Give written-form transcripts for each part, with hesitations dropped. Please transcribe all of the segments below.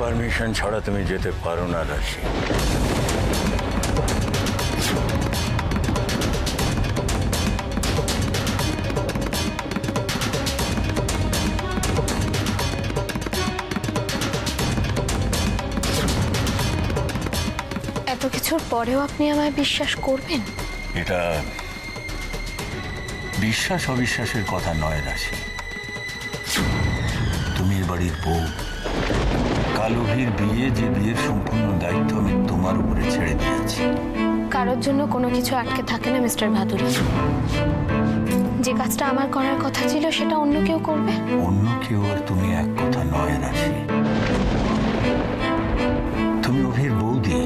Permission ছাড়া তুমি যেতে পারো না রাশি। এত কিছুর পরেও আপনি আমায় বিশ্বাস করবেন? এটা বিশ্বাস অবিশ্বাসের কথা নয় রাশি। তুমি এ বাড়ির বউ। কালভির বিয়ে, যে বিয়ের সম্পূর্ণ দায়িত্ব আমি তোমার উপরে ছেড়ে দিয়েছি। কারোর জন্য কোনো কিছু আটকে থাকে না মিস্টার ভাদুরী। যে কাজটা আমার করার কথা ছিল সেটা অন্য কেউ করবে। অন্য কেউ আর তুমি এক কথা নয় রাশি। তুমি অভির বৌদি,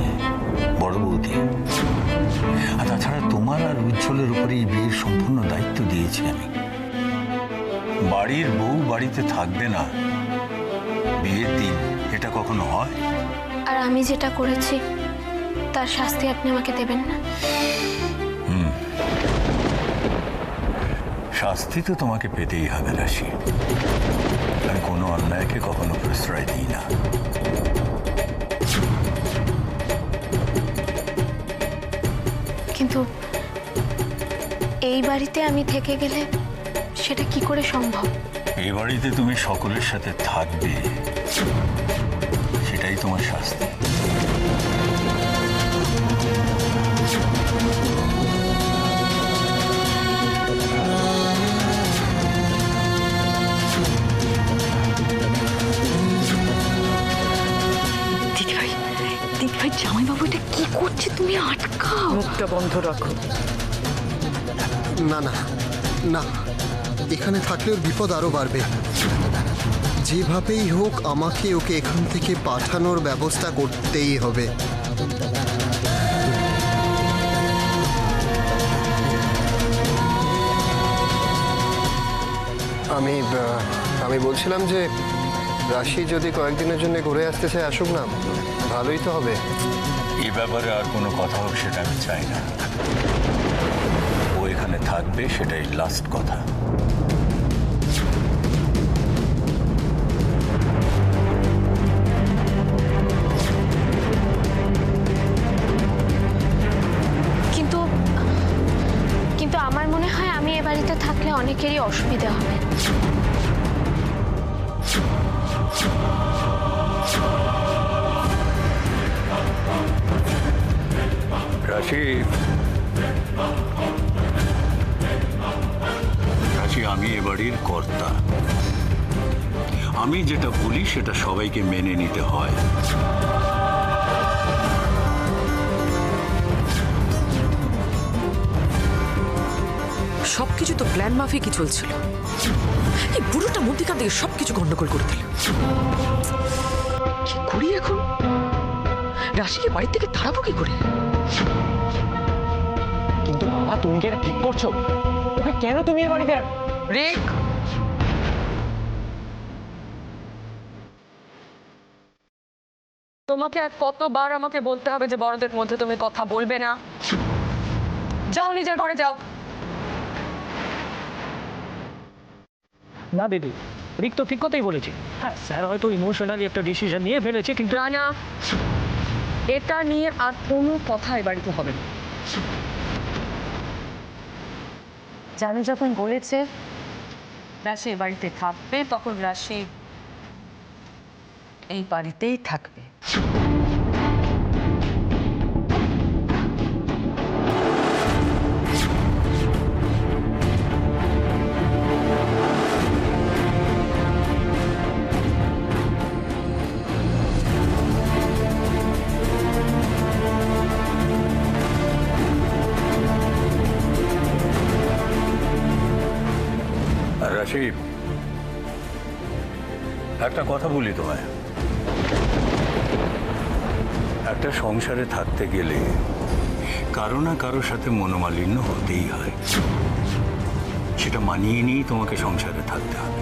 বড় বৌদি। আর তাছাড়া তোমার আর উজ্জ্বলের উপরে এই বিয়ের সম্পূর্ণ দায়িত্ব দিয়েছি আমি। বাড়ির বউ বাড়িতে থাকবে না বিয়ের দিন, এটা কখনো হয়? আর আমি যেটা করেছি তার শাস্তি আপনি আমাকে দেবেন না? শাস্তি তো তোমাকে পেতেই হবে রাশি। আমি কোনো অন্যায়কে কখনো প্রশ্রয় দিই না। কিন্তু এই বাড়িতে আমি থেকে গেলে সেটা কি করে সম্ভব? এই বাড়িতে তুমি সকলের সাথে থাকবে, সেটাই তোমার শাস্তি। দিদিভাই, জামাইবাবু এটা কি করছে? তুমি আটকাও। মুখটা বন্ধ রাখো। না না না, এখানে থাকলে ওর বিপদ আরো বাড়বে। যেভাবেই হোক আমাকে ওকে এখান থেকে পাঠানোর ব্যবস্থা করতেই হবে। আমি বলছিলাম যে রাশি যদি কয়েকদিনের জন্য ঘুরে আসতে চায়, আসুক না, ভালোই তো হবে। এই ব্যাপারে আর কোনো কথা হোক সেটা আমি চাই না। ও এখানে থাকবে, সেটাই লাস্ট কথা। কিন্তু কিন্তু আমার মনে হয় আমি এ বাড়িতে থাকলে অনেকেরই অসুবিধা হবে। রাশি, আমি এ বাড়ির কর্তা। আমি যেটা বলি সেটা সবাইকে মেনে নিতে হয়। সবকিছু তো প্ল্যান মাফিকই চলছিল। এই বুড়োটা মধ্যিখান থেকে সবকিছু গন্ডগোল করে দিল। কি করি এখন? রাশিকে বাড়ি থেকে তাড়াবো কি করে? কিন্তু বাবা, তুমি কি এটা ঠিক করছো? ওকে কেন তুমি এর বাড়িতে রেক, তোমাকে আর কতবার আমাকে বলতে হবে যে বড়দের মধ্যে তুমি কথা বলবে না? যাও, নিজের ঘরে যাও। না দিদি, রিক তো ঠিক কথাই বলেছে। হ্যাঁ, স্যার হয়তো ইমোশনালি একটা ডিসিশন নিয়ে ফেলেছে, কিন্তু রানা, এটা নিয়ে আর কোনো কথা এই বাড়িতে হবে না। জানি যখন বলেছে রাশি এই বাড়িতে থাকবে, তখন রাশি এই বাড়িতেই থাকবে। রাশি, একটা কথা বলি তোমায়। একটা সংসারে থাকতে গেলে কারো না কারোর সাথে মনোমালিন্য হতেই হয়। সেটা মানিয়ে নিয়েই তোমাকে সংসারে থাকতে হবে।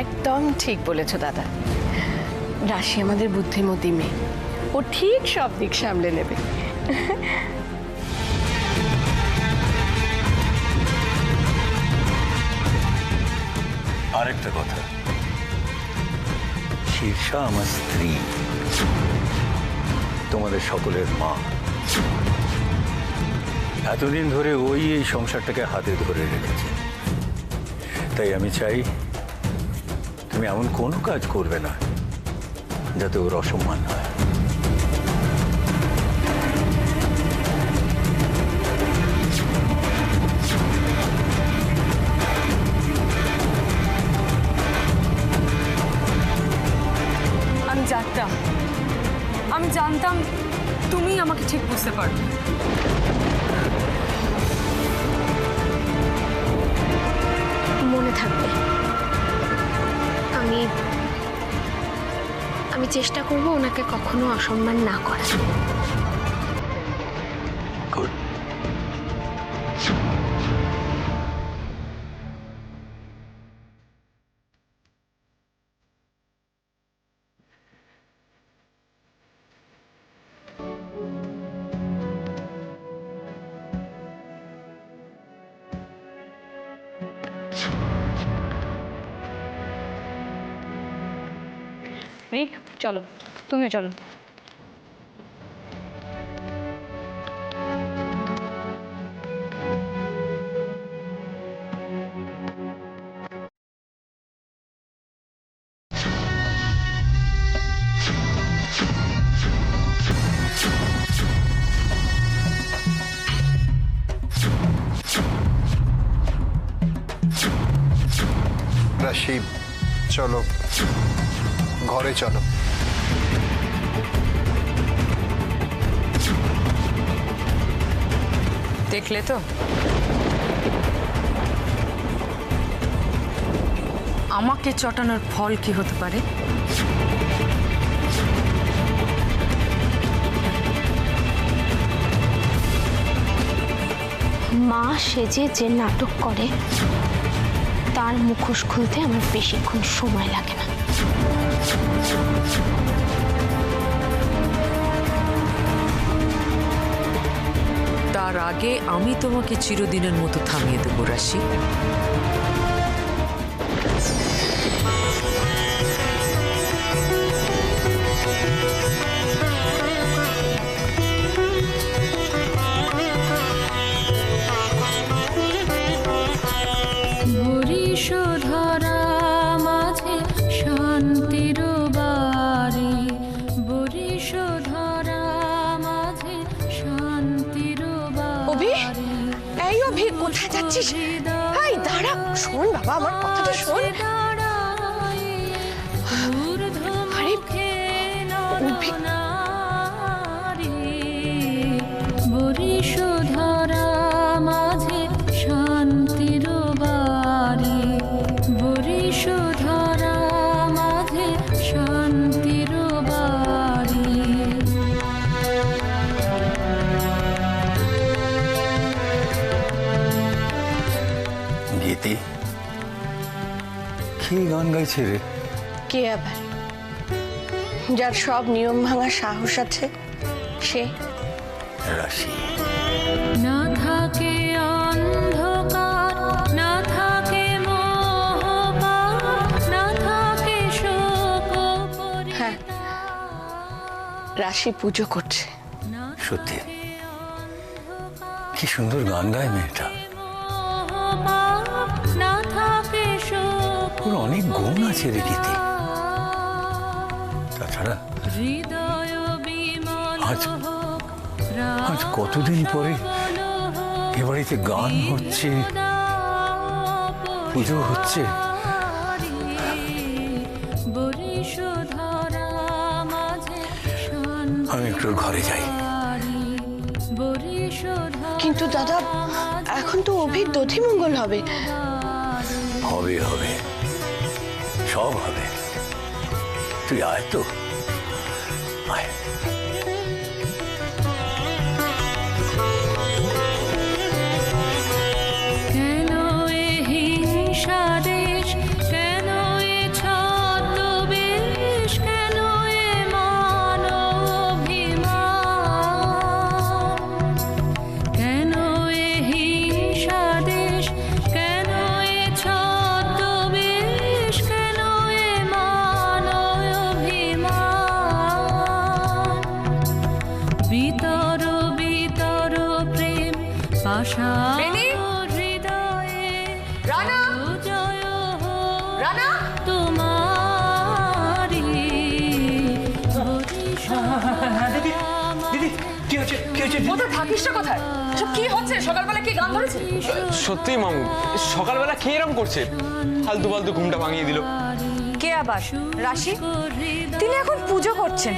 একদম ঠিক বলেছো দাদা। রাশি আমাদের বুদ্ধিমতী মেয়ে, ও ঠিক সব দিক সামলে নেবে। আরেকটা কথা, শীর্ষা আমার স্ত্রী, তোমাদের সকলের মা। এতদিন ধরে ওই এই সংসারটাকে হাতে ধরে রেখেছে। তাই আমি চাই তুমি এমন কোনো কাজ করবে না যাতে ওর অসম্মান হয়। আমি জানতাম তুমি আমাকে ঠিক বুঝতে পারবে। মনে থাকবে। আমি চেষ্টা করব ওনাকে কখনো অসম্মান না করার। Good. রিক, চলো, তুমিও চলো। রাশি, চলো ঘরে চলো। দেখলে তো, আমাকে চটানোর ফল কি হতে পারে। মা সেজে যে নাটক করে তার মুখোশ খুলতে আমার বেশিক্ষণ সময় লাগে না। তার আগে আমি তোমাকে চিরদিনের মতো থামিয়ে দেবো রাশি। বরিশধরা মাঝে শান্তির বাড়ি, বরিশধরা মাঝে শান্তির অভি, বাড়ি। এই অভি, কোথায় যাচ্ছিস? এই দাঁড়া, শোন বাবা, আমার কথাটা শোন। আরে অভি, বরিশধরা মাঝে শান্তির বাড়ি, বরিশধরা মাঝে শান্তির বাড়ি। গীতি কি গান গাইছে রে? কে আবার? যার সব নিয়ম ভাঙার সাহস আছে সে। রাশি। না থাকে অন্ধকার, না থাকে মোহপার, না থাকে শোক হ্যাঁ, রাশি পুজো করছে। সত্যি কি সুন্দর গান গায় মেয়েটা। না থাকে শোক, ওর অনেক গুণ আছে রে গীতি। তাছাড়া হৃদয় বিমল আজ- হোক, আজ কতদিন পরে এ বাড়িতে গান হচ্ছে, পুজো হচ্ছে। বরিশধরা মাঝে আমি একটু ওর ঘরে যাই। কিন্তু দাদা, এখন তো অভির দধিমঙ্গল হবে। হবে হবে, সব হবে। তুই আয় তো, আয়। কেন এ হিংসা দেশ, কেন এ ছদ্মবেশ, কেন এ মানবাভিমান, কেন এ হিংসা দেশ, কেন এ ছদ্মবেশ, কেন এ মানবাভিমান। আশা বেনি? হৃদয়ে রানা? জয় রানা? তোমারি দিদি দিদি কি হচ্ছে কি হচ্ছে কোথায় থাকিস না কোথায়? সব কি হচ্ছে? সকালবেলা কি গান ধরেছে? সত্যি মামু সকালবেলা কে এরম করছে? ফালতু ফালতু ঘুমটা ভাঙিয়ে দিল। কে আবার? রাশি? তিনি এখন পুজো করছেন।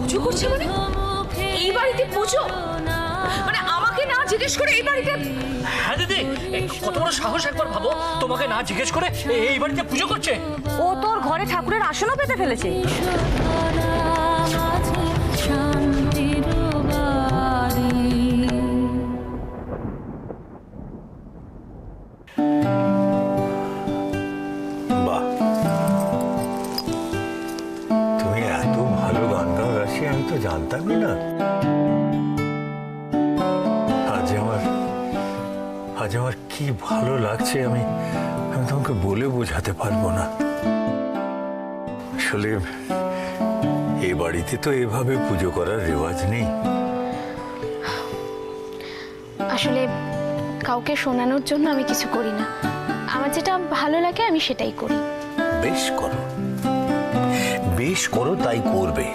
পুজো করছে মানে? এই বাড়িতে পুজো? মানে আমাকে না জিজ্ঞেস করে এই বাড়িতে? হ্যাঁ দিদি, কত বড় সাহস একবার ভাবো, তোমাকে না জিজ্ঞেস করে এই বাড়িতে পুজো করছে। ও তোর ঘরে ঠাকুরের আসনও পেতে ফেলেছে। শান্তির বাড়ি বাহ, তুমি এত ভালো গান গাও রাশি, আমি তো জানতামই না। আজ আমার কি ভালো লাগছে, আমি তোমাকে বলে বোঝাতে পারবো না। আসলে এ বাড়িতে তো এভাবে পুজো করার রেওয়াজ নেই। আসলে কাউকে শোনানোর জন্য আমি কিছু করি না, আমার যেটা ভালো লাগে আমি সেটাই করি। বেশ করো, বেশ করো, তাই করবে।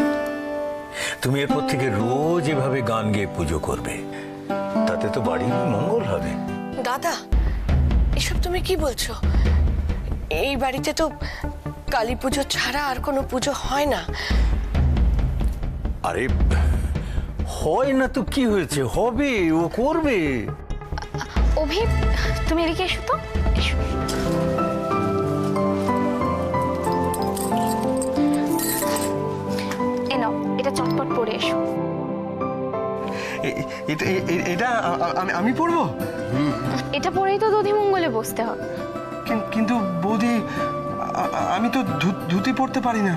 তুমি এরপর থেকে রোজ এভাবে গান গেয়ে পুজো করবে, তাতে তো বাড়ির মঙ্গল হবে। দাদা, এসব তুমি কি বলছো? এই বাড়িতে তো কালী পুজো ছাড়া আর কোনো পুজো হয় না। আরে হয় না তো কি হয়েছে, হবে, ও করবে। অভি, তুমি এদিকে এসো তো, এসো। এ নাও, এটা চটপট পরে এসো। এটা আমি পড়বো? এটা পরেই তো দধিমঙ্গলে বসতে হবে। কিন্তু বৌদি, আমি তো ধুতি পড়তে পারি না।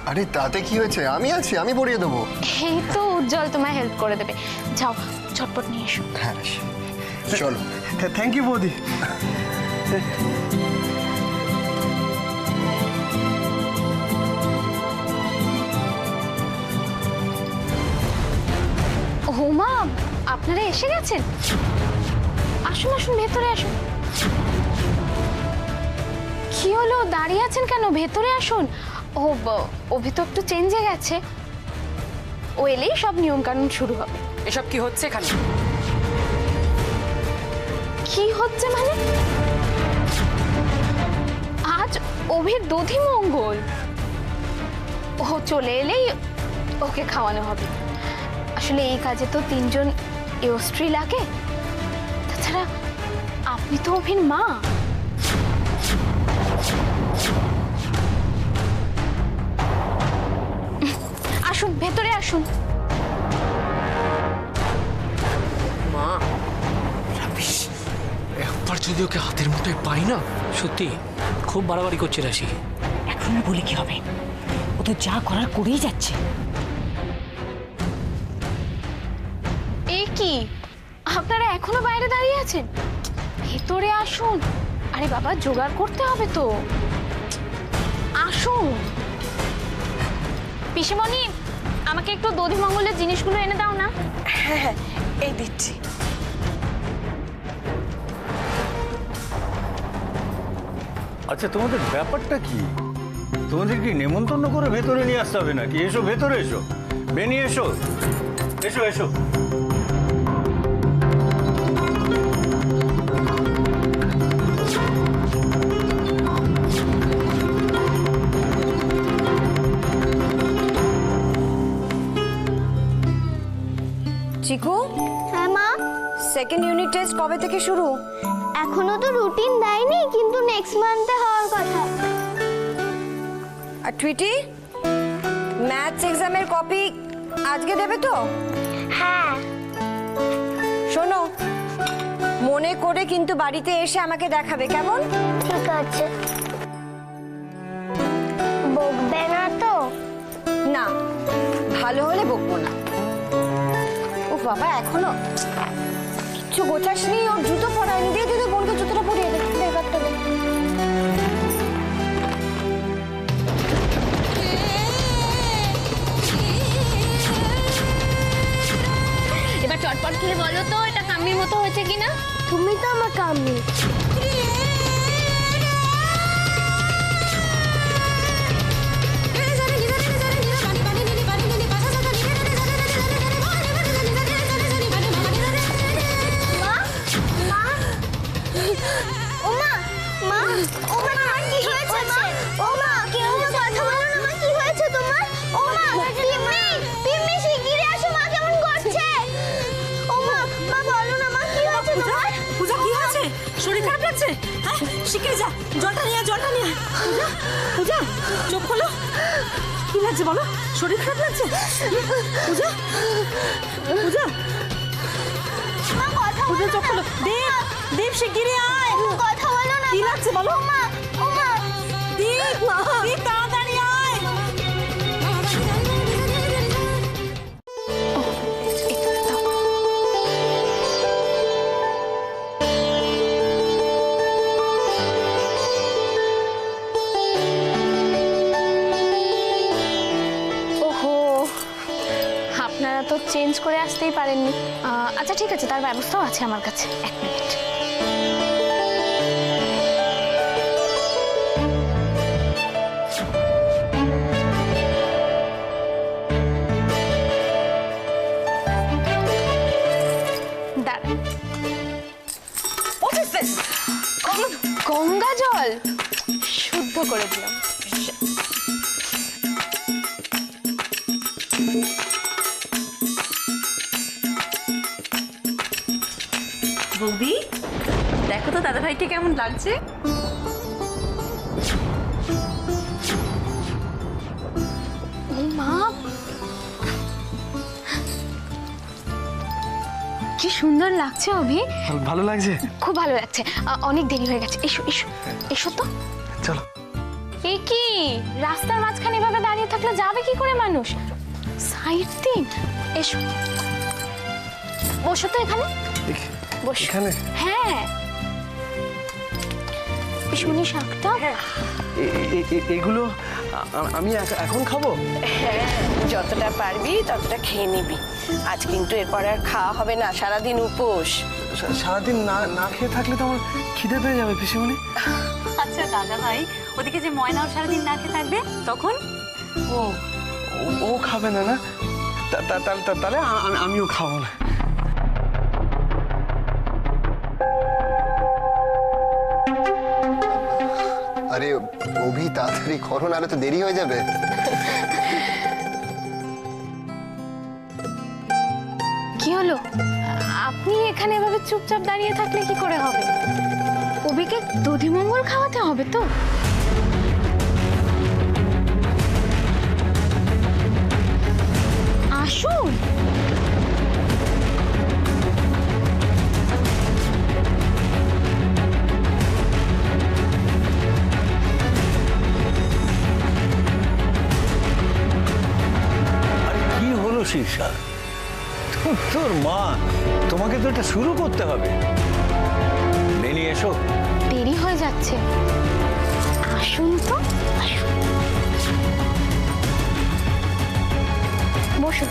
আরে তাতে কি হয়েছে, আমি আছি, আমি পড়িয়ে দেবো। এই তো উজ্জ্বল তোমায় হেল্প করে দেবে, যাও চটপট নিয়ে এসো। হ্যাঁ চলো। থ্যাংক ইউ বৌদি। হোমা, আপনারা এসে গেছেন? আসুন আসুন, ভেতরে আসুন। কি হলো, দাঁড়িয়ে আছেন কেন? ভেতরে আসুন। অভি তো একটু চেঞ্জে গেছে, ও এলেই সব নিয়ম কানুন শুরু হবে। এসব কি হচ্ছে এখানে? কি হচ্ছে মানে? আজ অভির দধিমঙ্গল, ও চলে এলেই ওকে খাওয়ানো হবে। আসলে এই কাজে তো 3 জন স্ত্রী লাগে, তাছাড়া আপনি তো অভির মা। আসুন, ভেতরে আসুন। মা, একবার যদি ওকে হাতের মুঠোয় পাই না, সত্যি খুব বাড়াবাড়ি করছে রাশি। এখন বলে কি হবে, ও তো যা করার করেই যাচ্ছে। এ কি, আপনারা এখনো বাইরে দাঁড়িয়ে আছেন? ভেতরে আসুন। আরে বাবা, জোগাড় করতে হবে তো, আসুন। পিসিমণি, আমাকে একটু দধিমঙ্গলের জিনিসগুলো এনে দাও না। হ্যাঁ হ্যাঁ, এই দিচ্ছি। আচ্ছা, তোমাদের ব্যাপারটা কি? তোমাদের কি নেমন্তন্ন করে ভেতরে নিয়ে আসতে হবে নাকি? এসো, ভেতরে এসো, বেরিয়ে এসো, এসো এসো। চিকু, হ্যাঁ মা। সেকেন্ড ইউনিট টেস্ট কবে থেকে শুরু? এখনো তো রুটিন দেয়নি, কিন্তু নেক্সট মান্থে হওয়ার কথা। আর টুইটি, ম্যাথস এক্সামের কপি আজকে দেবে তো? হ্যাঁ। শোনো, মনে করে কিন্তু বাড়িতে এসে আমাকে দেখাবে, কেমন? ঠিক আছে। বকবে না তো? না, ভালো হলে বকবো না। ও বাবা, এখনো কিচ্ছু গোছাসনি, ওর জুতো পরায়নি। দিয়ে দিদি বোনকে জুতোটা পরিয়ে দে, ব্যাগটা দে। একবার খেলে বলো তো এটা কামির মতো হয়েছে কিনা। তুমি তো আমার কামি। শরীর খারাপ লাগছে? হ্যাঁ, শিগগিরই যা, জলটা নিয়ে আয়, জলটা নিয়ে আয়। পূজা, চোখ খোলো। কি লাগছে বলো? শরীর খারাপ লাগছে? পূজা, পূজা, পূজা চোখ খোলো। দীপ, দীপ শিগগিরই আয়। কথা বলো না। কি লাগছে বলো? দীপ, দীপ তাড়াতাড়ি আয়। আপনারা তো চেঞ্জ করে আসতেই পারেননি। আচ্ছা ঠিক আছে, তার ব্যবস্থাও আছে আমার কাছে। 1 মিনিট। দাঁড়ান। গঙ্গা জল শুদ্ধ করে দিলাম। বৌদি, দেখো তো দাদা ভাইকে কেমন লাগছে। ও মা, কি সুন্দর লাগছে অভি। ভালো লাগছে? খুব ভালো লাগছে। অনেক দেরি হয়ে গেছে, এসো এসো এসো তো। চলো। এ কি, রাস্তার মাঝখানে এভাবে দাঁড়িয়ে থাকলে যাবে কি করে মানুষ? সাইড দিন। এসো, বসো তো এখানে। বসো এখানে? হ্যাঁ, পিসমনি শাকটা। এগুলো আমি এখন খাবো? হ্যাঁ, যতটা পারবি ততটা খেয়ে নিবি। আজ কিন্তু এরপর আর খাওয়া হবে না, সারাদিন উপোস। সারাদিন না খেয়ে থাকলে তো আমার খিদে পেয়ে যাবে পিসিমণি। আচ্ছা দাদা ভাই, ওদিকে যে ময়নাও সারাদিন না খেয়ে থাকবে তখন? ও খাবে না? না তাহলে আমিও খাবো না। আরে অভি, তাড়াতাড়ি করো, নাহলে তো দেরি হয়ে যাবে। কি হলো? আপনি এখানে এভাবে চুপচাপ দাঁড়িয়ে থাকলে কি করে হবে? অভিকে দধিমঙ্গল খাওয়াতে হবে তো। আসুন। কি হলো শীর্ষা? তোর মা, তোমাকে তো এটা শুরু করতে হবে। বেনি, এসো। দেরি হয়ে যাচ্ছে, আসুন তো, আসুন। বসুন।